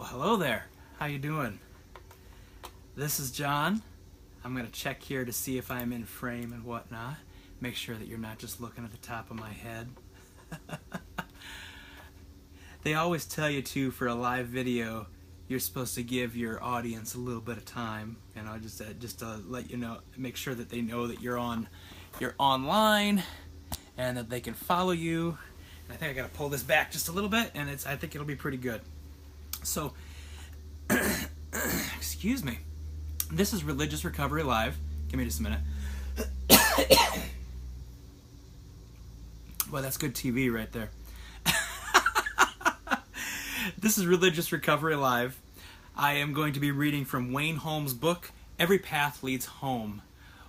Well, hello there. How you doing? This is John. I'm going to check here to see if I'm in frame and whatnot. Make sure that you're not just looking at the top of my head. They always tell you to, for a live video, you're supposed to give your audience a little bit of time, just to let you know, make sure that they know that you're online, and that they can follow you. And I think I got to pull this back just a little bit, and I think it'll be pretty good. So, excuse me. This is Religious Recovery Live. Give me just a minute. Boy, that's good TV right there. This is Religious Recovery Live. I am going to be reading from Wayne Holmes' book, Every Path Leads Home.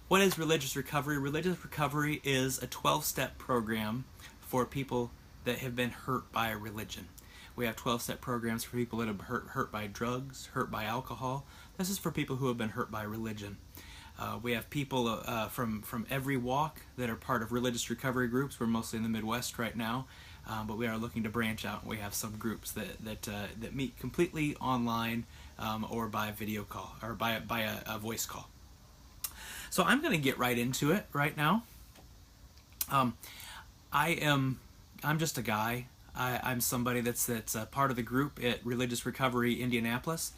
What is Religious Recovery? Religious Recovery is a 12-step program for people that have been hurt by a religion. We have 12-step programs for people that have been hurt by drugs, hurt by alcohol. This is for people who have been hurt by religion. We have people from every walk that are part of religious recovery groups. We're mostly in the Midwest right now, but we are looking to branch out. We have some groups that meet completely online or by video call or by a voice call. So I'm going to get right into it right now. I'm just a guy. I'm somebody that's part of the group at Religious Recovery Indianapolis.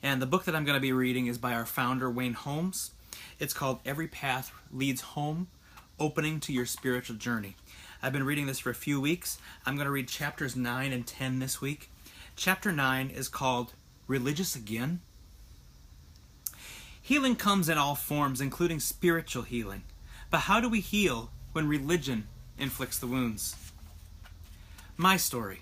And the book that I'm going to be reading is by our founder, Wayne Holmes. It's called Every Path Leads Home, Opening to Your Spiritual Journey. I've been reading this for a few weeks. I'm going to read chapters 9 and 10 this week. Chapter 9 is called Religious Again. Healing comes in all forms, including spiritual healing. But how do we heal when religion inflicts the wounds? My story.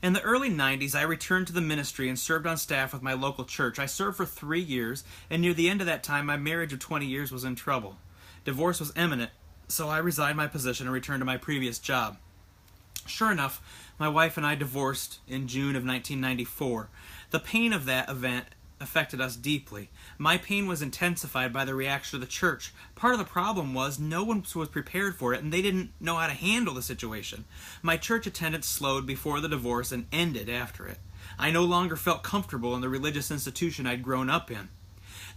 In the early 90s, I returned to the ministry and served on staff with my local church. I served for 3 years, and near the end of that time, my marriage of 20 years was in trouble. Divorce was imminent, so I resigned my position and returned to my previous job. Sure enough, my wife and I divorced in June of 1994. The pain of that event affected us deeply. My pain was intensified by the reaction of the church. Part of the problem was no one was prepared for it, and they didn't know how to handle the situation. My church attendance slowed before the divorce and ended after it. I no longer felt comfortable in the religious institution I'd grown up in.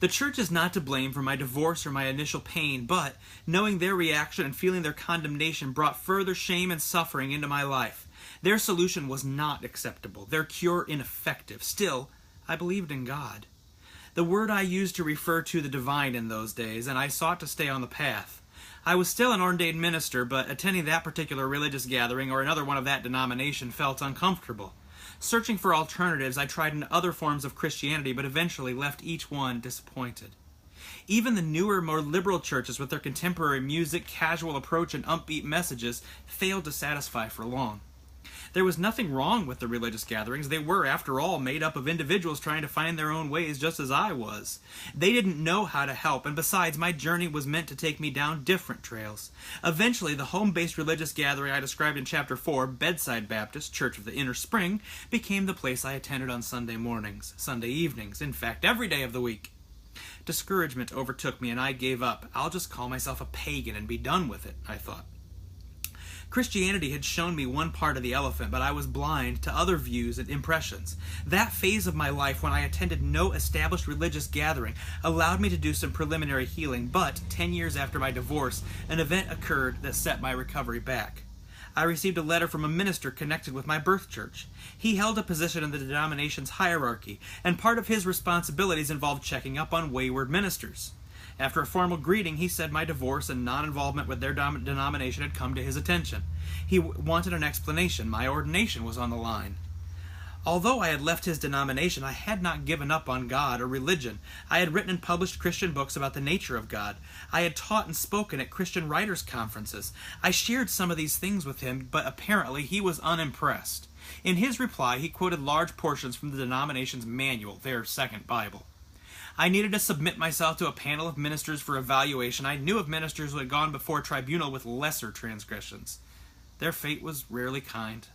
The church is not to blame for my divorce or my initial pain, but knowing their reaction and feeling their condemnation brought further shame and suffering into my life. Their solution was not acceptable, their cure ineffective. Still, I believed in God. The word I used to refer to the divine in those days, and I sought to stay on the path. I was still an ordained minister, but attending that particular religious gathering or another one of that denomination felt uncomfortable. Searching for alternatives, I tried in other forms of Christianity, but eventually left each one disappointed. Even the newer, more liberal churches with their contemporary music, casual approach, and upbeat messages failed to satisfy for long. There was nothing wrong with the religious gatherings. They were, after all, made up of individuals trying to find their own ways just as I was. They didn't know how to help, and besides, my journey was meant to take me down different trails. Eventually, the home-based religious gathering I described in Chapter 4, Bedside Baptist, Church of the Inner Spring, became the place I attended on Sunday mornings, Sunday evenings, in fact, every day of the week. Discouragement overtook me, and I gave up. I'll just call myself a pagan and be done with it, I thought. Christianity had shown me one part of the elephant, but I was blind to other views and impressions. That phase of my life when I attended no established religious gathering allowed me to do some preliminary healing, but 10 years after my divorce, an event occurred that set my recovery back. I received a letter from a minister connected with my birth church. He held a position in the denomination's hierarchy, and part of his responsibilities involved checking up on wayward ministers. After a formal greeting, he said my divorce and non-involvement with their denomination had come to his attention. He wanted an explanation. My ordination was on the line. Although I had left his denomination, I had not given up on God or religion. I had written and published Christian books about the nature of God. I had taught and spoken at Christian writers' conferences. I shared some of these things with him, but apparently he was unimpressed. In his reply, he quoted large portions from the denomination's manual, their second Bible. I needed to submit myself to a panel of ministers for evaluation. I knew of ministers who had gone before a tribunal with lesser transgressions. Their fate was rarely kind.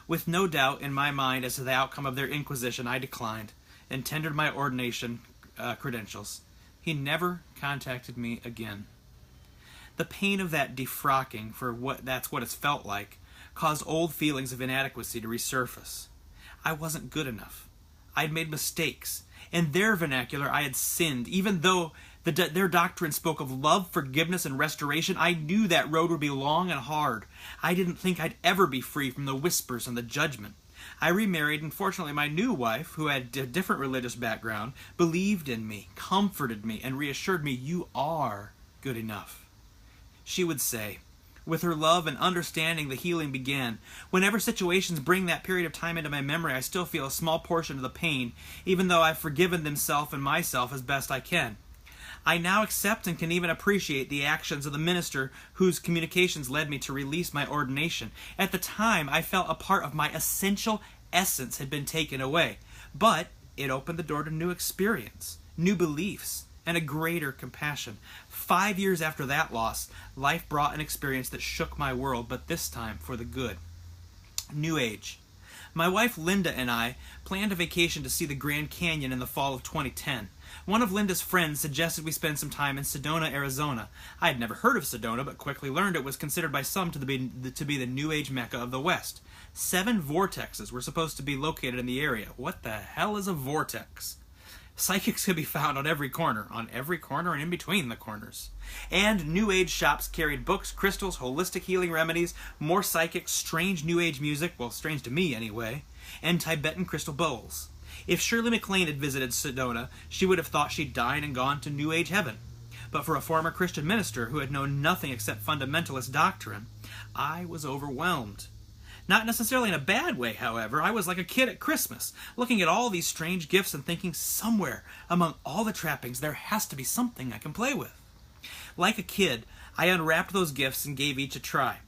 With no doubt in my mind as to the outcome of their inquisition, I declined and tendered my ordination credentials. He never contacted me again. The pain of that defrocking, for that's what it's felt like, caused old feelings of inadequacy to resurface. I wasn't good enough. I had made mistakes. In their vernacular, I had sinned. Even though their doctrine spoke of love, forgiveness, and restoration, I knew that road would be long and hard. I didn't think I'd ever be free from the whispers and the judgment. I remarried, and fortunately my new wife, who had a different religious background, believed in me, comforted me, and reassured me, "You are good enough." She would say, with her love and understanding, the healing began. Whenever situations bring that period of time into my memory, I still feel a small portion of the pain, even though I've forgiven themselves and myself as best I can. I now accept and can even appreciate the actions of the minister whose communications led me to release my ordination. At the time, I felt a part of my essential essence had been taken away, but it opened the door to new experience, new beliefs, and a greater compassion. 5 years after that loss, life brought an experience that shook my world, but this time for the good. New Age. My wife Linda and I planned a vacation to see the Grand Canyon in the fall of 2010. One of Linda's friends suggested we spend some time in Sedona, Arizona. I had never heard of Sedona, but quickly learned it was considered by some to be the New Age Mecca of the West. 7 vortexes were supposed to be located in the area. What the hell is a vortex? Psychics could be found on every corner and in between the corners. And New Age shops carried books, crystals, holistic healing remedies, more psychics, strange New Age music, well, strange to me anyway, and Tibetan crystal bowls. If Shirley MacLaine had visited Sedona, she would have thought she'd died and gone to New Age heaven. But for a former Christian minister who had known nothing except fundamentalist doctrine, I was overwhelmed. Not necessarily in a bad way, however. I was like a kid at Christmas, looking at all these strange gifts and thinking somewhere among all the trappings there has to be something I can play with. Like a kid, I unwrapped those gifts and gave each a try.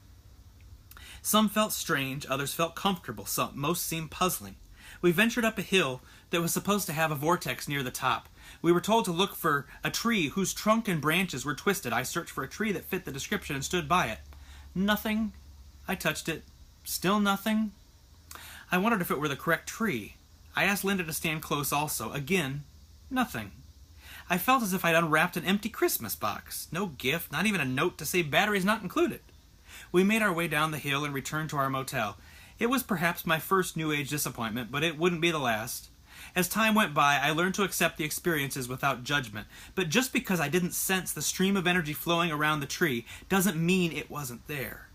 Some felt strange, others felt comfortable, most seemed puzzling. We ventured up a hill that was supposed to have a vortex near the top. We were told to look for a tree whose trunk and branches were twisted. I searched for a tree that fit the description and stood by it. Nothing. I touched it. Still nothing. I wondered if it were the correct tree. I asked Linda to stand close also. Again, nothing. I felt as if I'd unwrapped an empty Christmas box. No gift, not even a note to say batteries not included. We made our way down the hill and returned to our motel. It was perhaps my first New Age disappointment, but it wouldn't be the last. As time went by, I learned to accept the experiences without judgment. But just because I didn't sense the stream of energy flowing around the tree doesn't mean it wasn't there.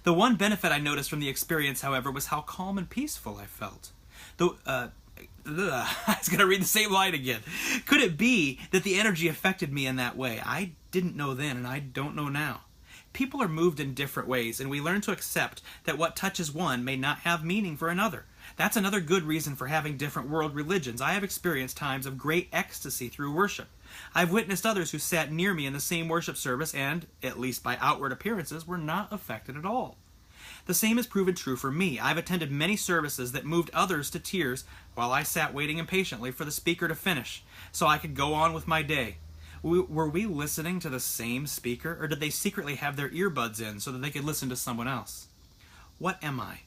The one benefit I noticed from the experience, however, was how calm and peaceful I felt. I was going to read the same line again. Could it be that the energy affected me in that way? I didn't know then, and I don't know now. People are moved in different ways, and we learn to accept that what touches one may not have meaning for another. That's another good reason for having different world religions. I have experienced times of great ecstasy through worship. I've witnessed others who sat near me in the same worship service and, at least by outward appearances, were not affected at all. The same has proven true for me. I've attended many services that moved others to tears while I sat waiting impatiently for the speaker to finish so I could go on with my day. Were we listening to the same speaker, or did they secretly have their earbuds in so that they could listen to someone else? What am I?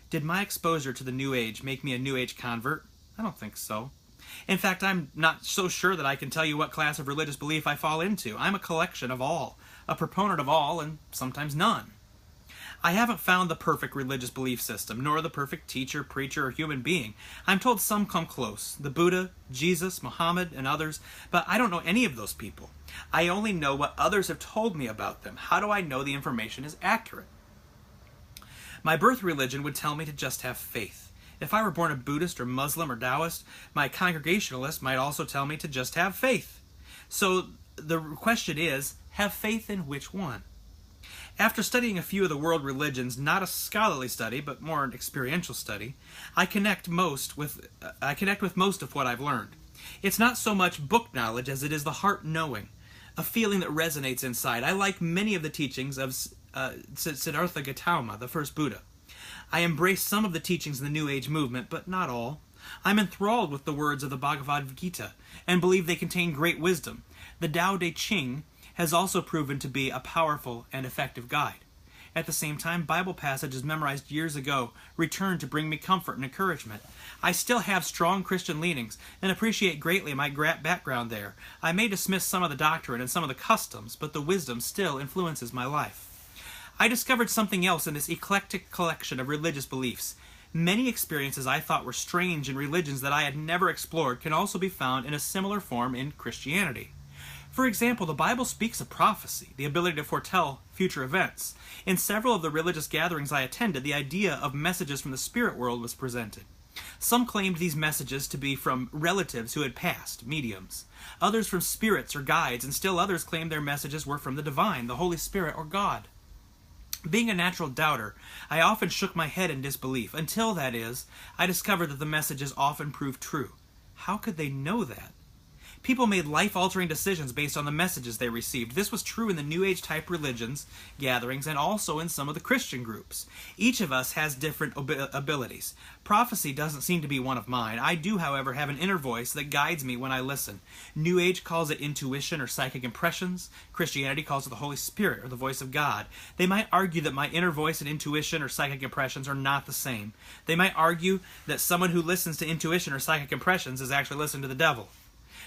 Did my exposure to the New Age make me a New Age convert? I don't think so. In fact, I'm not so sure that I can tell you what class of religious belief I fall into. I'm a collection of all, a proponent of all, and sometimes none. I haven't found the perfect religious belief system, nor the perfect teacher, preacher, or human being. I'm told some come close, the Buddha, Jesus, Muhammad, and others, but I don't know any of those people. I only know what others have told me about them. How do I know the information is accurate? My birth religion would tell me to just have faith. If I were born a Buddhist or Muslim or Taoist, my Congregationalist might also tell me to just have faith. So the question is, have faith in which one? After studying a few of the world religions, not a scholarly study, but more an experiential study, I connect with most of what I've learned. It's not so much book knowledge as it is the heart knowing, a feeling that resonates inside. I like many of the teachings of Siddhartha Gautama, the first Buddha. I embrace some of the teachings of the New Age movement, but not all. I'm enthralled with the words of the Bhagavad Gita and believe they contain great wisdom. The Tao Te Ching has also proven to be a powerful and effective guide. At the same time, Bible passages memorized years ago return to bring me comfort and encouragement. I still have strong Christian leanings and appreciate greatly my background there. I may dismiss some of the doctrine and some of the customs, but the wisdom still influences my life. I discovered something else in this eclectic collection of religious beliefs. Many experiences I thought were strange in religions that I had never explored can also be found in a similar form in Christianity. For example, the Bible speaks of prophecy, the ability to foretell future events. In several of the religious gatherings I attended, the idea of messages from the spirit world was presented. Some claimed these messages to be from relatives who had passed, mediums. Others from spirits or guides, and still others claimed their messages were from the divine, the Holy Spirit, or God. Being a natural doubter, I often shook my head in disbelief, until, that is, I discovered that the messages often proved true. How could they know that? People made life-altering decisions based on the messages they received. This was true in the New Age-type religions, gatherings, and also in some of the Christian groups. Each of us has different abilities. Prophecy doesn't seem to be one of mine. I do, however, have an inner voice that guides me when I listen. New Age calls it intuition or psychic impressions. Christianity calls it the Holy Spirit or the voice of God. They might argue that my inner voice and intuition or psychic impressions are not the same. They might argue that someone who listens to intuition or psychic impressions is actually listening to the devil.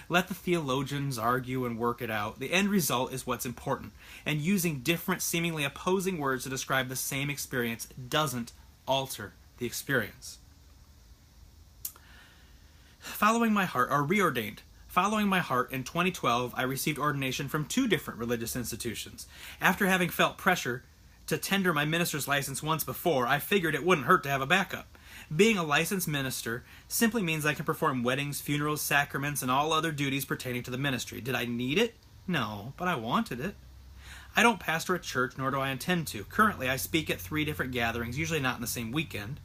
Let the theologians argue and work it out. The end result is what's important, and using different, seemingly opposing words to describe the same experience doesn't alter the experience. Following my heart, or reordained. Following my heart, in 2012, I received ordination from 2 different religious institutions. After having felt pressure to tender my minister's license once before, I figured it wouldn't hurt to have a backup. Being a licensed minister simply means I can perform weddings, funerals, sacraments, and all other duties pertaining to the ministry. Did I need it? No, but I wanted it. I don't pastor a church, nor do I intend to. Currently, I speak at 3 different gatherings, usually not in the same weekend.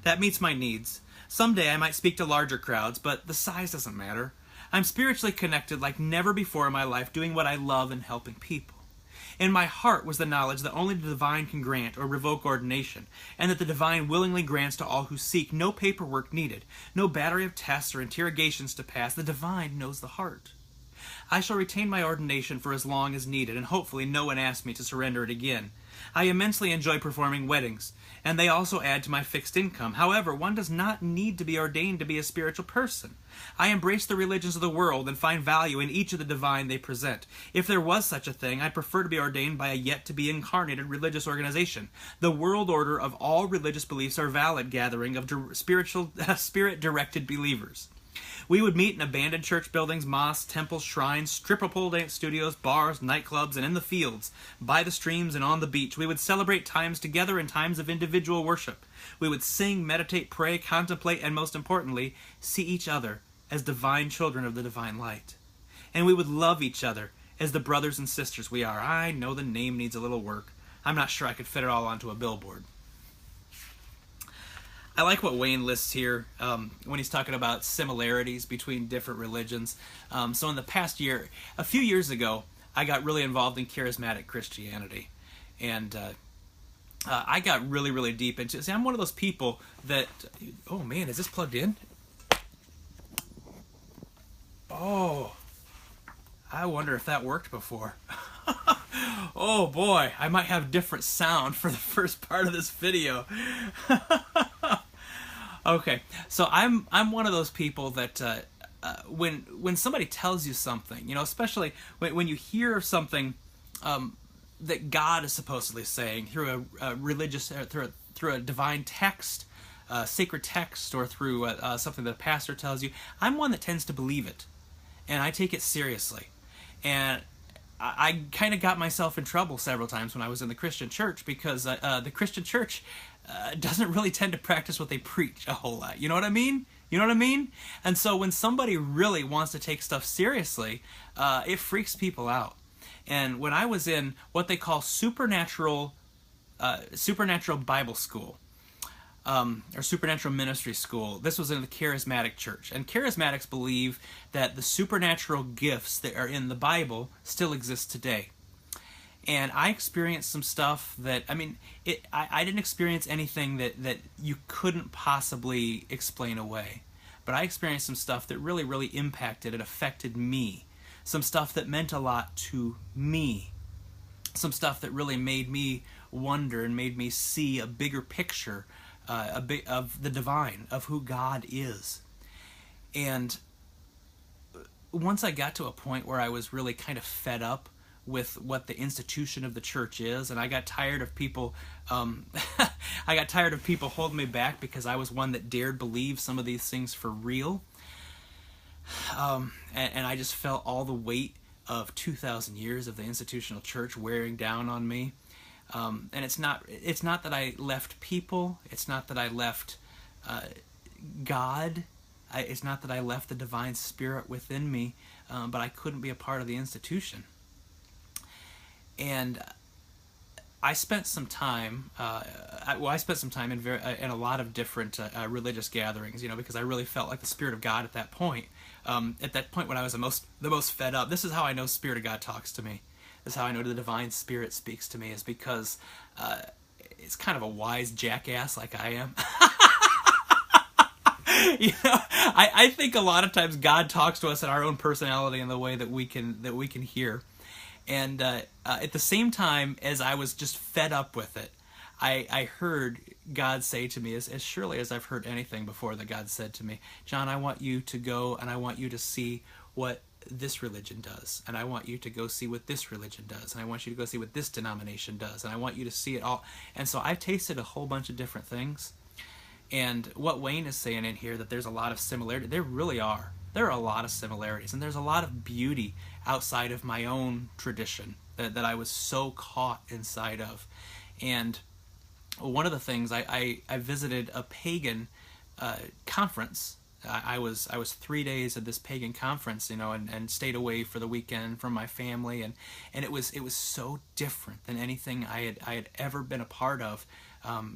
That meets my needs. Someday I might speak to larger crowds, but the size doesn't matter. I'm spiritually connected like never before in my life, doing what I love and helping people. In my heart was the knowledge that only the divine can grant or revoke ordination, and that the divine willingly grants to all who seek. No paperwork needed, no battery of tests or interrogations to pass. The divine knows the heart. I shall retain my ordination for as long as needed, and hopefully no one asks me to surrender it again. I immensely enjoy performing weddings, and they also add to my fixed income. However, one does not need to be ordained to be a spiritual person. I embrace the religions of the world and find value in each of the divine they present. If there was such a thing, I'd prefer to be ordained by a yet-to-be-incarnated religious organization. The world order of all religious beliefs are valid gathering of spirit-directed believers. We would meet in abandoned church buildings, mosques, temples, shrines, stripper pole dance studios, bars, nightclubs, and in the fields, by the streams and on the beach. We would celebrate times together and times of individual worship. We would sing, meditate, pray, contemplate, and most importantly, see each other as divine children of the divine light. And we would love each other as the brothers and sisters we are. I know the name needs a little work. I'm not sure I could fit it all onto a billboard. I like what Wayne lists here when he's talking about similarities between different religions. So in the past year, a few years ago, I got really involved in charismatic Christianity. And I got really, really deep into it. See, I'm one of those people that... Oh, man, is this plugged in? Oh, I wonder if that worked before. Oh, boy, I might have different sound for the first part of this video. Okay, so I'm one of those people that when somebody tells you something, you know, especially when you hear something that God is supposedly saying through a religious, through a divine text, sacred text, or through something that a pastor tells you, I'm one that tends to believe it, and I take it seriously. And I kind of got myself in trouble several times when I was in the Christian church because the Christian church doesn't really tend to practice what they preach a whole lot. You know what I mean? You know what I mean? And so when somebody really wants to take stuff seriously, it freaks people out. And when I was in what they call supernatural Bible school, or supernatural ministry school, this was in the charismatic church. And charismatics believe that the supernatural gifts that are in the Bible still exist today. And I experienced some stuff that, I mean, I didn't experience anything that you couldn't possibly explain away. But I experienced some stuff that really, really impacted and affected me. Some stuff that meant a lot to me. Some stuff that really made me wonder and made me see a bigger picture of the divine, of who God is. And once I got to a point where I was really kind of fed up with what the institution of the church is, and I got tired of people, I I got tired of people holding me back because I was one that dared believe some of these things for real. And I just felt all the weight of 2,000 years of the institutional church wearing down on me. And it's not that I left people. It's not that I left God. It's not that I left the divine spirit within me, but I couldn't be a part of the institution. And I spent some time. I spent some time in a lot of different religious gatherings, because I really felt like the Spirit of God at that point. At that point when I was the most fed up. This is how I know Spirit of God talks to me. This is how I know the divine Spirit speaks to me, is because it's kind of a wise jackass like I am. I think a lot of times God talks to us in our own personality in the way that we can hear. And at the same time as I was just fed up with it, I heard God say to me, as surely as I've heard anything before that God said to me, John, I want you to go and I want you to see what this religion does. And I want you to go see what this religion does. And I want you to go see what this denomination does. And I want you to see it all. And so I've tasted a whole bunch of different things. And what Wayne is saying in here, that there's a lot of similarity. There really are. There are a lot of similarities. And there's a lot of beauty outside of my own tradition that I was so caught inside of. And one of the things, I visited a pagan conference. I was 3 days at this pagan conference, and stayed away for the weekend from my family, and it was so different than anything I had ever been a part of.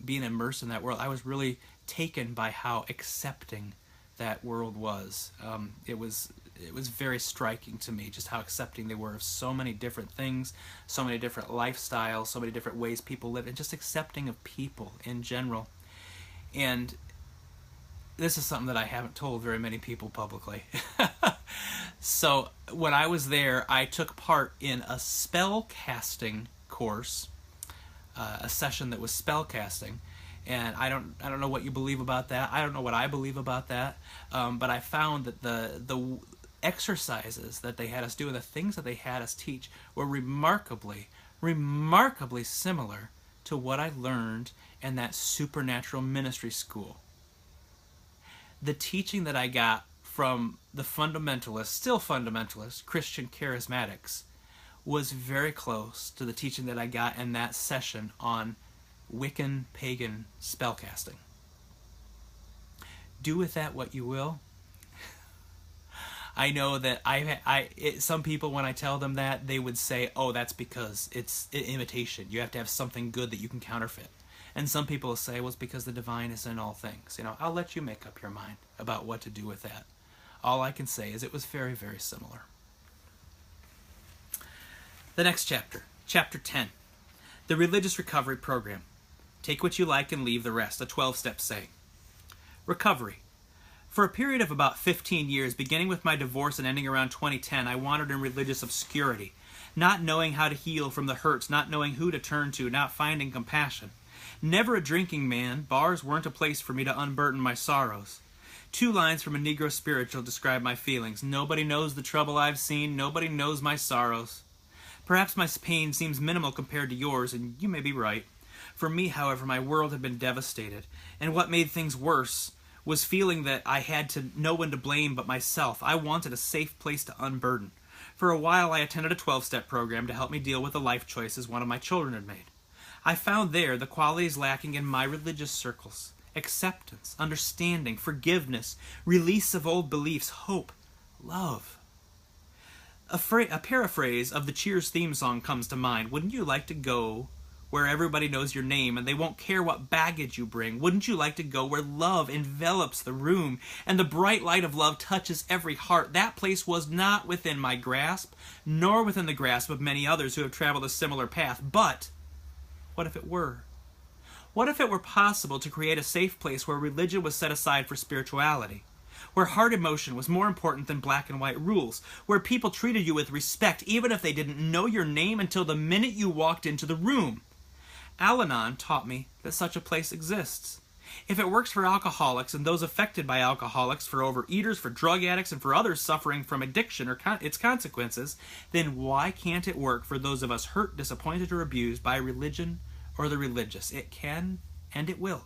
Being immersed in that world, I was really taken by how accepting that world was. It was very striking to me just how accepting they were of so many different things, so many different lifestyles, so many different ways people live, and just accepting of people in general. And this is something that I haven't told very many people publicly. So when I was there, I took part in a spell casting course, a session that was spell casting. And I don't know what you believe about that. I don't know what I believe about that. But I found that the exercises that they had us do and the things that they had us teach were remarkably similar to what I learned in that supernatural ministry school. The teaching that I got from the still fundamentalist Christian charismatics was very close to the teaching that I got in that session on Wiccan pagan spellcasting. Do with that what you will. I know that some people, when I tell them that, they would say, oh, that's because it's imitation. You have to have something good that you can counterfeit. And some people will say, well, it's because the divine is in all things. I'll let you make up your mind about what to do with that. All I can say is it was very, very similar. The next chapter, chapter 10, the Religious Recovery Program. Take what you like and leave the rest, a 12-step saying. Recovery. For a period of about 15 years, beginning with my divorce and ending around 2010, I wandered in religious obscurity, not knowing how to heal from the hurts, not knowing who to turn to, not finding compassion. Never a drinking man, bars weren't a place for me to unburden my sorrows. 2 lines from a Negro spiritual describe my feelings. Nobody knows the trouble I've seen, nobody knows my sorrows. Perhaps my pain seems minimal compared to yours, and you may be right. For me, however, my world had been devastated, and what made things worse was feeling that I had no one to blame but myself. I wanted a safe place to unburden. For a while, I attended a 12-step program to help me deal with the life choices one of my children had made. I found there the qualities lacking in my religious circles: acceptance, understanding, forgiveness, release of old beliefs, hope, love. A paraphrase of the Cheers theme song comes to mind. Wouldn't you like to go where everybody knows your name and they won't care what baggage you bring? Wouldn't you like to go where love envelops the room and the bright light of love touches every heart? That place was not within my grasp, nor within the grasp of many others who have traveled a similar path. But what if it were? What if it were possible to create a safe place where religion was set aside for spirituality? Where heart emotion was more important than black and white rules? Where people treated you with respect even if they didn't know your name until the minute you walked into the room? Al-Anon taught me that such a place exists. If it works for alcoholics and those affected by alcoholics, for overeaters, for drug addicts, and for others suffering from addiction or its consequences, then why can't it work for those of us hurt, disappointed, or abused by religion or the religious? It can, and it will.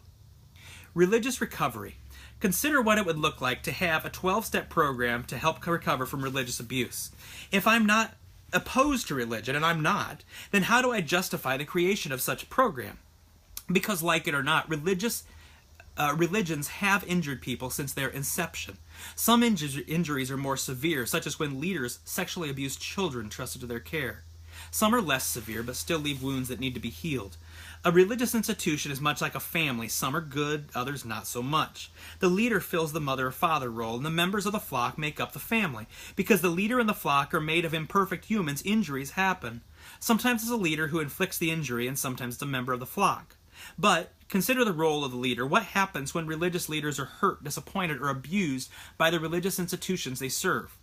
Religious recovery. Consider what it would look like to have a 12-step program to help recover from religious abuse. If I'm not opposed to religion, and I'm not, then how do I justify the creation of such a program? Because, like it or not, religions have injured people since their inception. Some injuries are more severe, such as when leaders sexually abuse children trusted to their care. Some are less severe, but still leave wounds that need to be healed. A religious institution is much like a family. Some are good, others not so much. The leader fills the mother or father role, and the members of the flock make up the family. Because the leader and the flock are made of imperfect humans, injuries happen. Sometimes it's a leader who inflicts the injury, and sometimes it's a member of the flock. But consider the role of the leader. What happens when religious leaders are hurt, disappointed, or abused by the religious institutions they serve?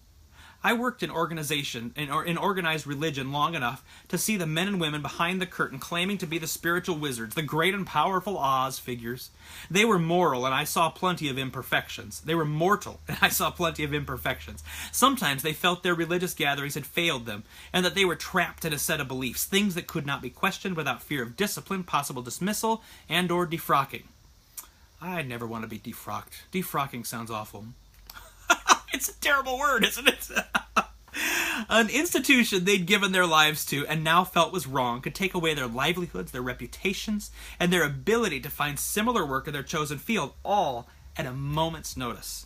I worked in organized religion long enough to see the men and women behind the curtain claiming to be the spiritual wizards, the great and powerful Oz figures. They were moral, and I saw plenty of imperfections. They were mortal, and I saw plenty of imperfections. Sometimes they felt their religious gatherings had failed them, and that they were trapped in a set of beliefs, things that could not be questioned without fear of discipline, possible dismissal, and or defrocking. I never want to be defrocked. Defrocking sounds awful. It's a terrible word, isn't it? An institution they'd given their lives to and now felt was wrong could take away their livelihoods, their reputations, and their ability to find similar work in their chosen field, all at a moment's notice.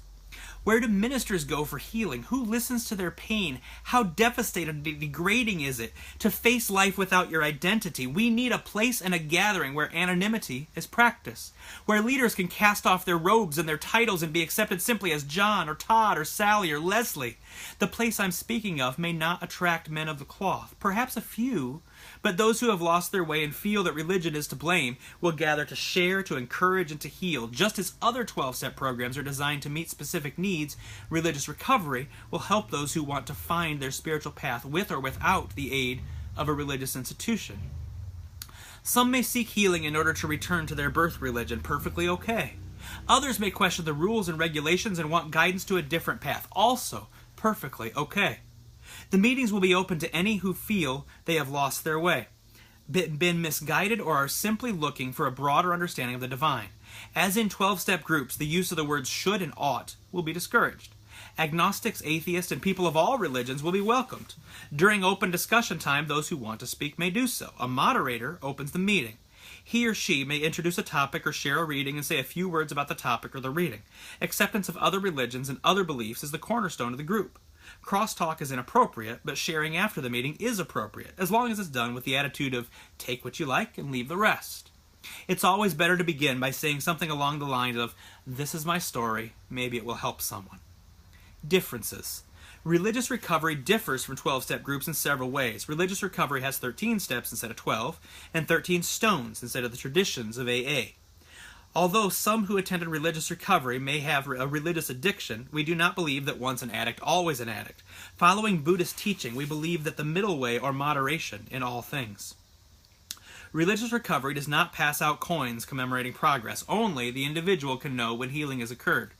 Where do ministers go for healing? Who listens to their pain? How devastating and degrading is it to face life without your identity? We need a place and a gathering where anonymity is practiced, where leaders can cast off their robes and their titles and be accepted simply as John or Todd or Sally or Leslie. The place I'm speaking of may not attract men of the cloth, perhaps a few, but those who have lost their way and feel that religion is to blame will gather to share, to encourage, and to heal. Just as other 12-step programs are designed to meet specific needs, religious recovery will help those who want to find their spiritual path with or without the aid of a religious institution. Some may seek healing in order to return to their birth religion, perfectly okay. Others may question the rules and regulations and want guidance to a different path, also perfectly okay. The meetings will be open to any who feel they have lost their way, been misguided, or are simply looking for a broader understanding of the divine. As in 12-step groups, the use of the words should and ought will be discouraged. Agnostics, atheists, and people of all religions will be welcomed. During open discussion time, those who want to speak may do so. A moderator opens the meeting. He or she may introduce a topic or share a reading and say a few words about the topic or the reading. Acceptance of other religions and other beliefs is the cornerstone of the group. Crosstalk is inappropriate, but sharing after the meeting is appropriate, as long as it's done with the attitude of take what you like and leave the rest. It's always better to begin by saying something along the lines of, this is my story, maybe it will help someone. Differences. Religious recovery differs from 12-step groups in several ways. Religious recovery has 13 steps instead of 12, and 13 stones instead of the traditions of AA. Although some who attended religious recovery may have a religious addiction, we do not believe that once an addict, always an addict. Following Buddhist teaching, we believe that the middle way or moderation in all things. Religious recovery does not pass out coins commemorating progress. Only the individual can know when healing has occurred.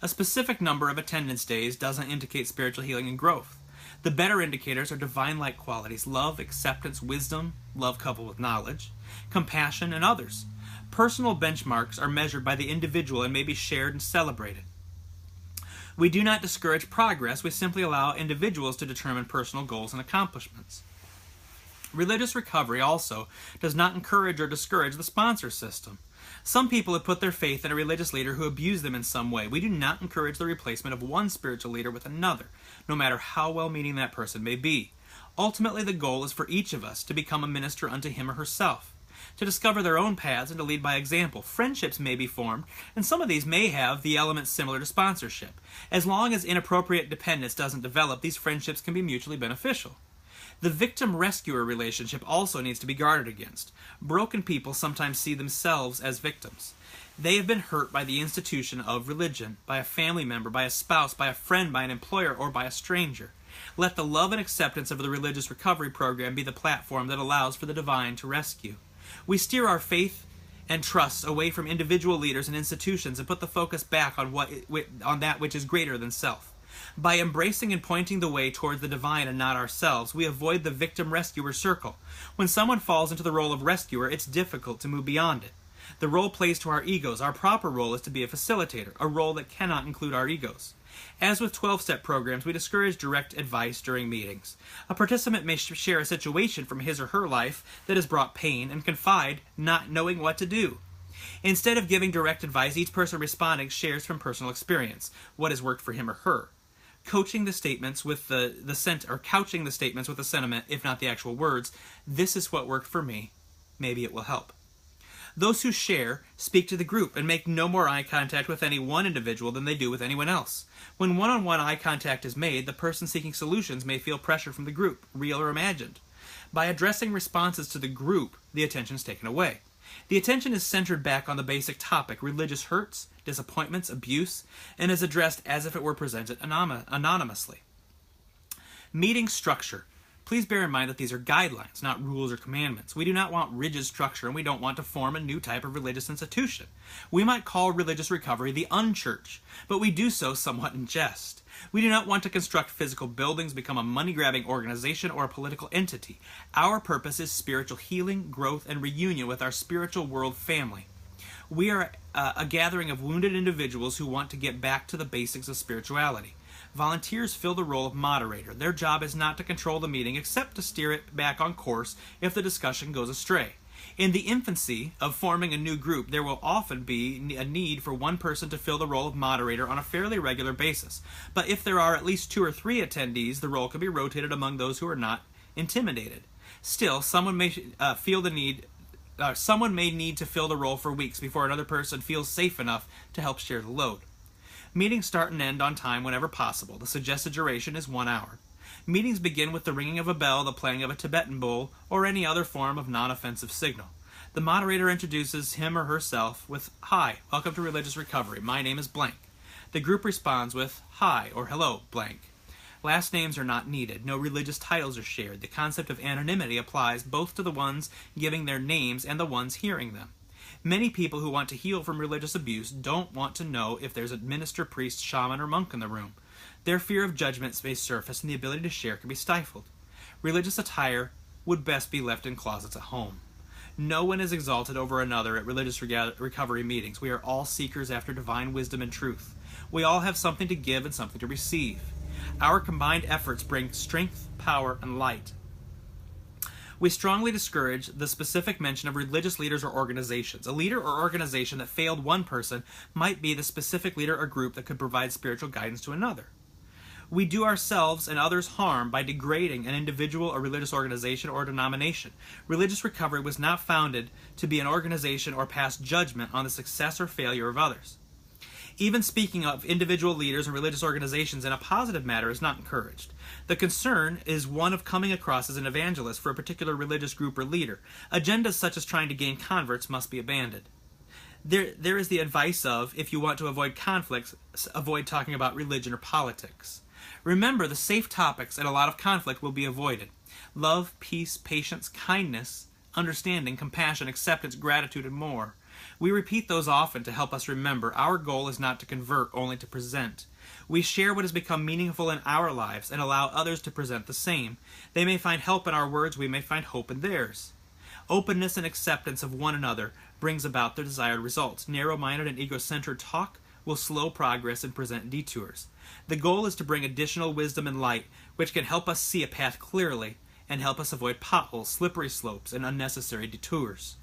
A specific number of attendance days doesn't indicate spiritual healing and growth. The better indicators are divine-like qualities: love, acceptance, wisdom, love coupled with knowledge, compassion, and others. Personal benchmarks are measured by the individual and may be shared and celebrated. We do not discourage progress, we simply allow individuals to determine personal goals and accomplishments. Religious recovery also does not encourage or discourage the sponsor system. Some people have put their faith in a religious leader who abused them in some way. We do not encourage the replacement of one spiritual leader with another, no matter how well-meaning that person may be. Ultimately, the goal is for each of us to become a minister unto him or herself, to discover their own paths and to lead by example. Friendships may be formed, and some of these may have the elements similar to sponsorship. As long as inappropriate dependence doesn't develop, these friendships can be mutually beneficial. The victim-rescuer relationship also needs to be guarded against. Broken people sometimes see themselves as victims. They have been hurt by the institution of religion, by a family member, by a spouse, by a friend, by an employer, or by a stranger. Let the love and acceptance of the religious recovery program be the platform that allows for the divine to rescue. We steer our faith and trust away from individual leaders and institutions and put the focus back on that which is greater than self. By embracing and pointing the way towards the divine and not ourselves, we avoid the victim-rescuer circle. When someone falls into the role of rescuer, it's difficult to move beyond it. The role plays to our egos. Our proper role is to be a facilitator, a role that cannot include our egos. As with 12-step programs, we discourage direct advice during meetings. A participant may share a situation from his or her life that has brought pain and confide, not knowing what to do. Instead of giving direct advice, each person responding shares from personal experience what has worked for him or her. Couching the statements with couching the statements with the sentiment, if not the actual words, "This is what worked for me. Maybe it will help." Those who share speak to the group and make no more eye contact with any one individual than they do with anyone else. When one-on-one eye contact is made, the person seeking solutions may feel pressure from the group, real or imagined. By addressing responses to the group, the attention is taken away. The attention is centered back on the basic topic, religious hurts, disappointments, abuse, and is addressed as if it were presented anonymously. Meeting structure. Please bear in mind that these are guidelines, not rules or commandments. We do not want rigid structure, and we don't want to form a new type of religious institution. We might call religious recovery the unchurch, but we do so somewhat in jest. We do not want to construct physical buildings, become a money-grabbing organization, or a political entity. Our purpose is spiritual healing, growth, and reunion with our spiritual world family. We are a gathering of wounded individuals who want to get back to the basics of spirituality. Volunteers fill the role of moderator. Their job is not to control the meeting except to steer it back on course if the discussion goes astray. In the infancy of forming a new group, there will often be a need for one person to fill the role of moderator on a fairly regular basis. But if there are at least 2 or 3 attendees, the role can be rotated among those who are not intimidated. Still, someone may need to fill the role for weeks before another person feels safe enough to help share the load. Meetings start and end on time whenever possible. The suggested duration is 1 hour. Meetings begin with the ringing of a bell, the playing of a Tibetan bowl, or any other form of non-offensive signal. The moderator introduces him or herself with, "Hi, welcome to Religious Recovery. My name is blank." The group responds with, "Hi" or "Hello, blank." Last names are not needed. No religious titles are shared. The concept of anonymity applies both to the ones giving their names and the ones hearing them. Many people who want to heal from religious abuse don't want to know if there's a minister, priest, shaman, or monk in the room. Their fear of judgment may surface and the ability to share can be stifled. Religious attire would best be left in closets at home. No one is exalted over another at religious recovery meetings. We are all seekers after divine wisdom and truth. We all have something to give and something to receive. Our combined efforts bring strength, power, and light. We strongly discourage the specific mention of religious leaders or organizations. A leader or organization that failed one person might be the specific leader or group that could provide spiritual guidance to another. We do ourselves and others harm by degrading an individual or religious organization or denomination. Religious recovery was not founded to be an organization or pass judgment on the success or failure of others. Even speaking of individual leaders and religious organizations in a positive manner is not encouraged. The concern is one of coming across as an evangelist for a particular religious group or leader. Agendas such as trying to gain converts must be abandoned. There is the advice of, if you want to avoid conflicts, avoid talking about religion or politics. Remember, the safe topics and a lot of conflict will be avoided. Love, peace, patience, kindness, understanding, compassion, acceptance, gratitude, and more. We repeat those often to help us remember our goal is not to convert, only to present. We share what has become meaningful in our lives and allow others to present the same. They may find help in our words, we may find hope in theirs. Openness and acceptance of one another brings about the desired results. Narrow-minded and ego-centered talk will slow progress and present detours. The goal is to bring additional wisdom and light, which can help us see a path clearly and help us avoid potholes, slippery slopes, and unnecessary detours.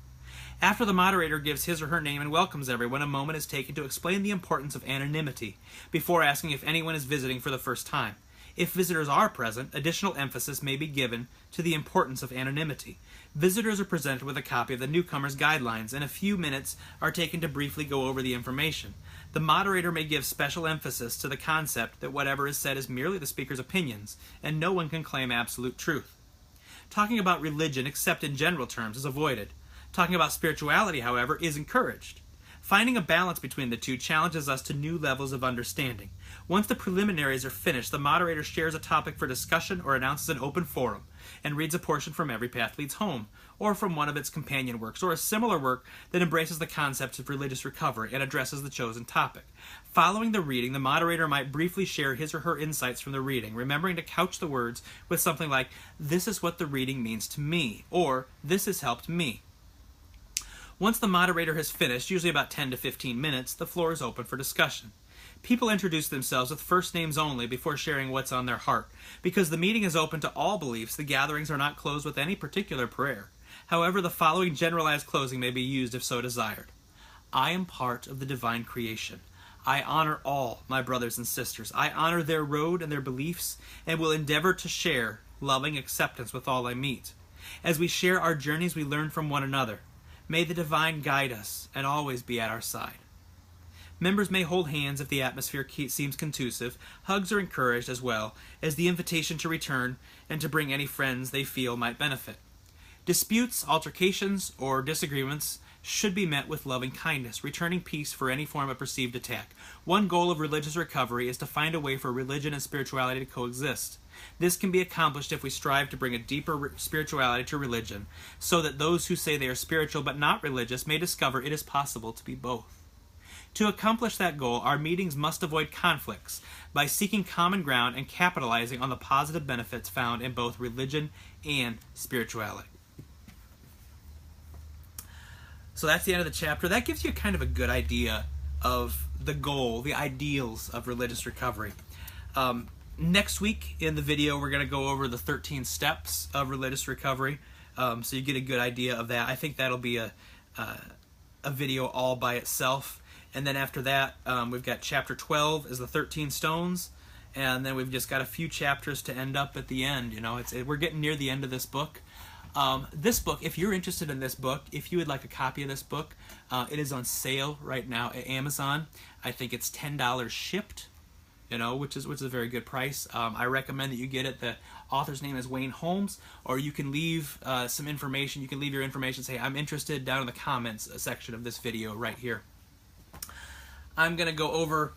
After the moderator gives his or her name and welcomes everyone, a moment is taken to explain the importance of anonymity before asking if anyone is visiting for the first time. If visitors are present, additional emphasis may be given to the importance of anonymity. Visitors are presented with a copy of the newcomer's guidelines, and a few minutes are taken to briefly go over the information. The moderator may give special emphasis to the concept that whatever is said is merely the speaker's opinions, and no one can claim absolute truth. Talking about religion, except in general terms, is avoided. Talking about spirituality, however, is encouraged. Finding a balance between the two challenges us to new levels of understanding. Once the preliminaries are finished, the moderator shares a topic for discussion or announces an open forum, and reads a portion from Every Path Leads Home, or from one of its companion works, or a similar work that embraces the concepts of religious recovery and addresses the chosen topic. Following the reading, the moderator might briefly share his or her insights from the reading, remembering to couch the words with something like, "This is what the reading means to me," or "This has helped me." Once the moderator has finished, usually about 10 to 15 minutes, the floor is open for discussion. People introduce themselves with first names only before sharing what's on their heart. Because the meeting is open to all beliefs, the gatherings are not closed with any particular prayer. However, the following generalized closing may be used if so desired. I am part of the divine creation. I honor all my brothers and sisters. I honor their road and their beliefs, and will endeavor to share loving acceptance with all I meet. As we share our journeys, we learn from one another. May the divine guide us and always be at our side. Members may hold hands if the atmosphere seems conducive. Hugs are encouraged as well as the invitation to return and to bring any friends they feel might benefit. Disputes, altercations, or disagreements should be met with loving kindness, returning peace for any form of perceived attack. One goal of religious recovery is to find a way for religion and spirituality to coexist. This can be accomplished if we strive to bring a deeper spirituality to religion, so that those who say they are spiritual but not religious may discover it is possible to be both. To accomplish that goal, our meetings must avoid conflicts by seeking common ground and capitalizing on the positive benefits found in both religion and spirituality. So that's the end of the chapter. That gives you kind of a good idea of the goal, the ideals of religious recovery. Next week in the video, we're going to go over the 13 steps of religious recovery, so you get a good idea of that. I think that'll be a video all by itself. And then after that, we've got chapter 12 is the 13 stones, and then we've just got a few chapters to end up at the end. You know, we're getting near the end of this book. This book, if you're interested in this book, if you would like a copy of this book, it is on sale right now at Amazon. I think it's $10 shipped, you know, which is a very good price. I recommend that you get it. The author's name is Wayne Holmes, or you can leave some information. You can leave your information, say, I'm interested, down in the comments section of this video right here. I'm going to go over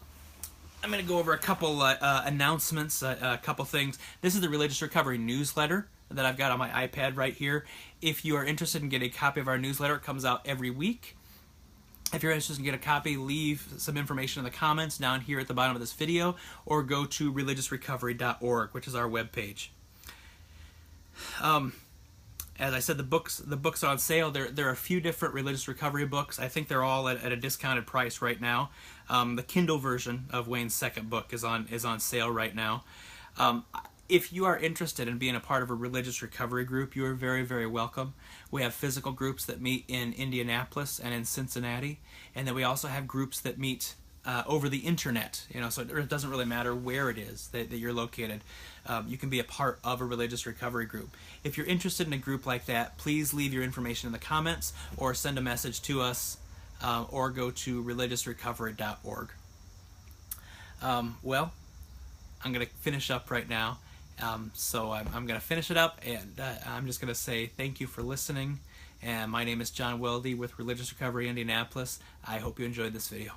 a couple announcements, a couple things. This is the Religious Recovery newsletter that I've got on my iPad right here. If you are interested in getting a copy of our newsletter, it comes out every week. If you're interested in getting a copy, leave some information in the comments down here at the bottom of this video, or go to religiousrecovery.org, which is our webpage. As I said, the books are on sale. There are a few different religious recovery books. I think they're all at a discounted price right now. The Kindle version of Wayne's second book is on sale right now. If you are interested in being a part of a religious recovery group, you are very, very welcome. We have physical groups that meet in Indianapolis and in Cincinnati, and then we also have groups that meet over the internet. You know, so it doesn't really matter where it is that you're located. You can be a part of a religious recovery group. If you're interested in a group like that, please leave your information in the comments, or send a message to us, or go to religiousrecovery.org. Well, I'm going to finish up right now. So I'm going to finish it up, and I'm just going to say thank you for listening. And my name is John Weldy with Religious Recovery Indianapolis. I hope you enjoyed this video.